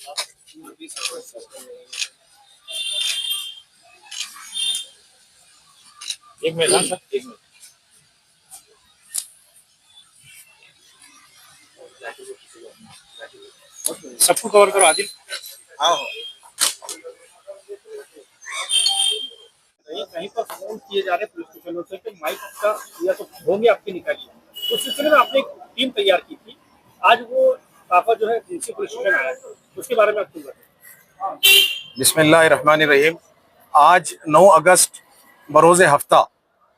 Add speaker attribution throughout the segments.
Speaker 1: एक मिनट, हाँ सर, एक मिनट। सबको कवर करो आदिल। हाँ, कहीं कहीं पर फोन किए जा रहे पुलिस स्टेशनों से कि माइक का या तो होंगे आपकी निकालिए। उस सिलसिले में आपने एक टीम तैयार की थी। आज वो काफा जो है जिनसी पुलिस स्टेशन आया है, उसके बारे में आप क्यों बताएं?
Speaker 2: बिस्मिल्लाहिर्रहमानिर्रहीम। आज 9 अगस्त बरोज़ हफ्ता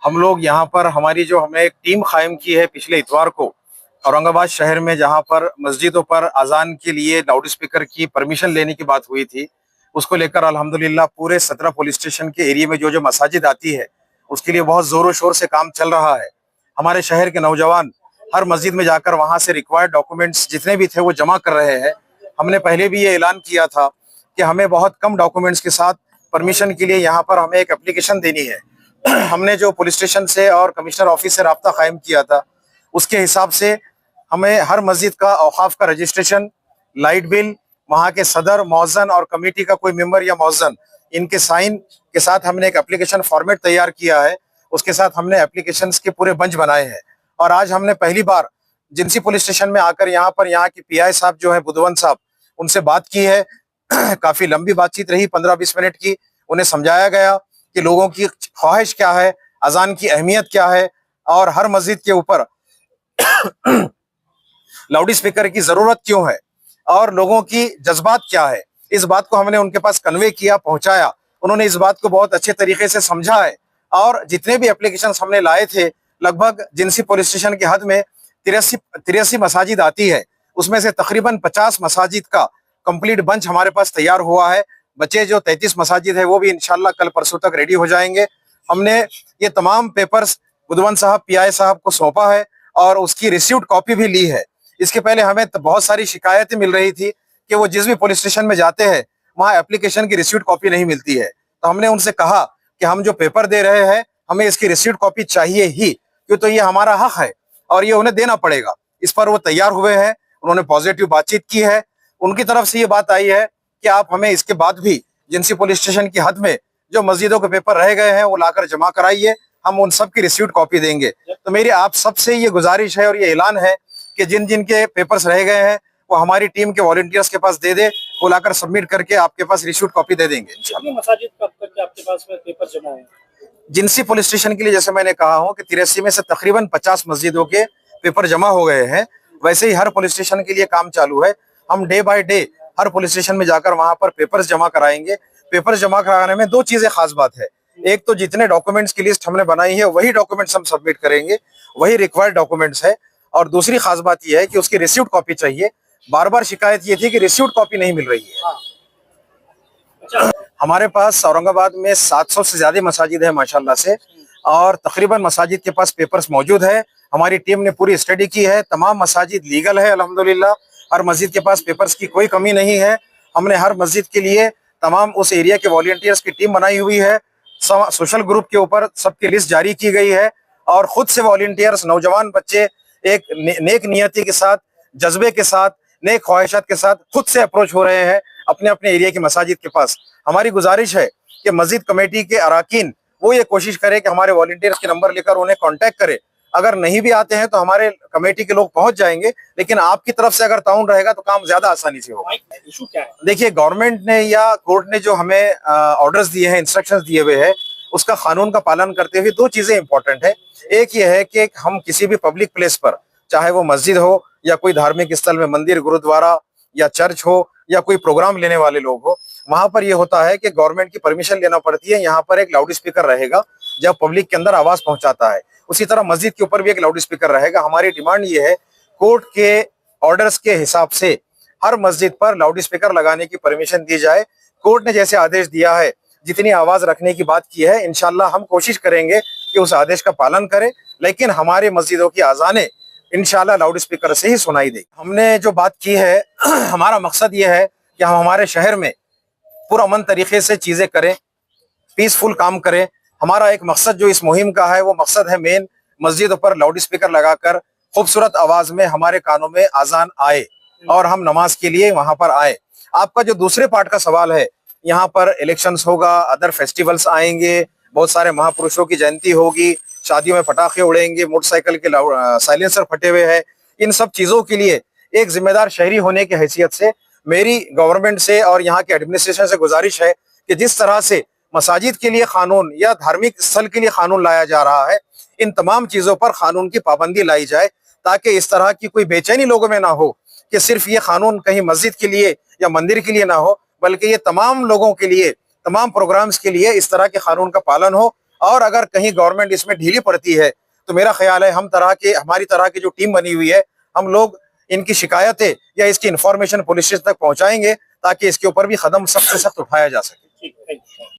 Speaker 2: हम लोग यहाँ पर हमारी जो हमने एक टीम कायम की है पिछले इतवार को औरंगाबाद शहर में, जहाँ पर मस्जिदों पर अजान के लिए लाउड स्पीकर की परमिशन लेने की बात हुई थी, उसको लेकर अल्हम्दुलिल्लाह पूरे 17 पुलिस स्टेशन के एरिया में जो जो मसाजिद आती है उसके लिए बहुत जोरों शोर से काम चल रहा है। हमारे शहर के नौजवान हर मस्जिद में जाकर वहाँ से रिक्वायर्ड डॉक्यूमेंट्स जितने भी थे वो जमा कर रहे हैं। हमने पहले भी ये ऐलान किया था कि हमें बहुत कम डॉक्यूमेंट्स के साथ परमिशन के लिए यहाँ पर हमें एक एप्लीकेशन देनी है। हमने जो पुलिस स्टेशन से और कमिश्नर ऑफिस से राब्ता कायम किया था, उसके हिसाब से हमें हर मस्जिद का औकाफ का रजिस्ट्रेशन, लाइट बिल, वहाँ के सदर, मौज़न और कमेटी का कोई मेंबर या मौज़न, इनके साइन के साथ हमने एक एप्लीकेशन फॉर्मेट तैयार किया है। उसके साथ हमने एप्लीकेशंस के पूरे बंच बनाए हैं और आज हमने पहली बार जिंसी पुलिस स्टेशन में आकर यहाँ पर यहाँ की पीआई साहब जो है बुधवन साहब, उनसे बात की है। काफी लंबी बातचीत रही, 15-20 मिनट की। उन्हें समझाया गया कि लोगों की ख्वाहिश क्या है, अजान की अहमियत क्या है और हर मस्जिद के ऊपर लाउड स्पीकर की जरूरत क्यों है और लोगों की जज्बात क्या है। इस बात को हमने उनके पास कन्वे किया, पहुंचाया। उन्होंने इस बात को बहुत अच्छे तरीके से समझा है और जितने भी एप्लीकेशंस हमने लाए थे, लगभग जिनसी पुलिस स्टेशन की हद में 83 मसाजिद आती है, उसमें से तकरीबन 50 मसाजिद का कंप्लीट बंच हमारे पास तैयार हुआ है। बचे जो 33 मसाजिद है वो भी इंशाल्लाह कल परसों तक रेडी हो जाएंगे। हमने ये तमाम पेपर्स बुधवन साहब, पीआई साहब को सौंपा है और उसकी रिसीव्ड कॉपी भी ली है। इसके पहले हमें बहुत सारी शिकायतें मिल रही थी कि वो जिस भी पुलिस स्टेशन में जाते हैं वहाँ एप्लीकेशन की रिसीव्ड कॉपी नहीं मिलती है। तो हमने उनसे कहा कि हम जो पेपर दे रहे हैं हमें इसकी रिसीव्ड कॉपी चाहिए ही, क्यों तो ये हमारा हक है और ये उन्हें देना पड़ेगा। इस पर वो तैयार हुए हैं, उन्होंने पॉजिटिव बातचीत की है। उनकी तरफ से ये बात आई है कि आप हमें इसके बाद भी जिनसी पुलिस स्टेशन की हद में जो मस्जिदों के पेपर रह गए हैं वो लाकर जमा कराइए, हम उन सब की रिसीव्ड कॉपी देंगे। तो मेरी आप सबसे ये गुजारिश है और ये ऐलान है कि जिन जिन के पेपर्स रह गए हैं वो हमारी टीम के वॉलंटियर्स के पास दे दे, वो लाकर सबमिट करके आपके पास रिसीव्ड कॉपी दे देंगे इंशाल्लाह।
Speaker 1: मसाजिद कब तक आपके पास में पेपर जमा है?
Speaker 2: जिनसी पुलिस स्टेशन के लिए जैसे मैंने कहा हूँ कि 83 में से तकरीबन 50 मस्जिदों के पेपर जमा हो गए हैं, वैसे ही हर पुलिस स्टेशन के लिए काम चालू है। हम day by day her police station में जाकर वहां पर पेपर्स जमा कराएंगे। पेपर्स जमा कराने में 2 चीजें खास बात है। एक तो जितने डॉक्यूमेंट्स की लिस्ट हमने बनाई है वही डॉक्यूमेंट्स हम सबमिट करेंगे, वही रिक्वायर्ड डॉक्यूमेंट्स है। और दूसरी खास बात यह है कि उसकी रिसीव्ड कॉपी चाहिए। बार बार शिकायत ये थी कि रिसीव्ड कॉपी नहीं मिल रही है। हमारे पास औरंगाबाद में 700 से ज्यादा मसाजिद है माशाल्लाह से, और तकरीबन मसाजिद के पास पेपर्स मौजूद है। हमारी टीम ने पूरी स्टडी की है, तमाम मसाजिद लीगल है अल्हम्दुलिल्लाह। हर मस्जिद के पास पेपर्स की कोई कमी नहीं है। हमने हर मस्जिद के लिए तमाम उस एरिया के वॉलंटियर्स की टीम बनाई हुई है। सोशल ग्रुप के ऊपर सबकी लिस्ट जारी की गई है और खुद से वॉलंटियर्स, नौजवान बच्चे एक नेक नियति के साथ, जज्बे के साथ, नेक ख्वाहिशात के साथ खुद से अप्रोच हो रहे हैं अपने अपने एरिया की मसाजिद के पास। हमारी गुजारिश है कि मस्जिद कमेटी के अराकीन वो ये कोशिश करे कि हमारे वॉलंटियर्स के नंबर लेकर उन्हें कांटेक्ट करे। अगर नहीं भी आते हैं तो हमारे कमेटी के लोग पहुंच जाएंगे, लेकिन आपकी तरफ से अगर ताउन रहेगा तो काम ज्यादा आसानी से होगा।
Speaker 1: इशू क्या है?
Speaker 2: देखिए, गवर्नमेंट ने या कोर्ट ने जो हमें ऑर्डर्स दिए हैं, इंस्ट्रक्शंस दिए हुए हैं, उसका कानून का पालन करते हुए 2 चीजें इंपॉर्टेंट है। एक ये है कि हम किसी भी पब्लिक प्लेस पर, चाहे वो मस्जिद हो या कोई धार्मिक स्थल में मंदिर, गुरुद्वारा या चर्च हो या कोई प्रोग्राम लेने वाले लोग हो, वहां पर यह होता है कि गवर्नमेंट की परमिशन लेना पड़ती है। यहाँ पर एक लाउड स्पीकर रहेगा जब पब्लिक के अंदर आवाज पहुंचाता है, उसी तरह मस्जिद के ऊपर भी एक लाउड स्पीकर रहेगा। हमारी डिमांड ये है, कोर्ट के ऑर्डर्स के हिसाब से हर मस्जिद पर लाउड स्पीकर लगाने की परमिशन दी जाए। कोर्ट ने जैसे आदेश दिया है, जितनी आवाज रखने की बात की है, इंशाल्लाह हम कोशिश करेंगे कि उस आदेश का पालन करें, लेकिन हमारे मस्जिदों की आजानें इंशाल्लाह लाउड स्पीकर से ही सुनाई दे। हमने जो बात की है हमारा मकसद ये है कि हम हमारे शहर में पुरअमन तरीके से चीजें करें, पीसफुल काम करें। हमारा एक मकसद जो इस मुहिम का है वो मकसद है मेन, मस्जिदों पर लाउड स्पीकर लगाकर खूबसूरत आवाज में हमारे कानों में आजान आए और हम नमाज के लिए वहां पर आए। आपका जो दूसरे पार्ट का सवाल है, यहाँ पर इलेक्शंस होगा, अदर फेस्टिवल्स आएंगे, बहुत सारे महापुरुषों की जयंती होगी, शादियों में पटाखे उड़ेंगे, मोटरसाइकिल के साइलेंसर फटे हुए हैं। इन सब चीजों के लिए एक जिम्मेदार शहरी होने की हैसियत से मेरी गवर्नमेंट से और यहाँ के एडमिनिस्ट्रेशन से गुजारिश है कि जिस तरह से मसाजिद के लिए कानून या धार्मिक स्थल के लिए कानून लाया जा रहा है, इन तमाम चीजों पर कानून की पाबंदी लाई जाए, ताकि इस तरह की कोई बेचैनी लोगों में ना हो कि सिर्फ ये कानून कहीं मस्जिद के लिए या मंदिर के लिए ना हो, बल्कि ये तमाम लोगों के लिए, तमाम प्रोग्राम्स के लिए इस तरह के कानून का पालन हो। और अगर कहीं गवर्नमेंट इसमें ढीली पड़ती है तो मेरा ख्याल है हमारी तरह की जो टीम बनी हुई है, हम लोग इनकी शिकायतें या इसकी इंफॉर्मेशन पुलिस तक पहुंचाएंगे, ताकि इसके ऊपर भी कदम सख्त से सख्त उठाया जा सके।
Speaker 1: ठीक है, थैंक यू।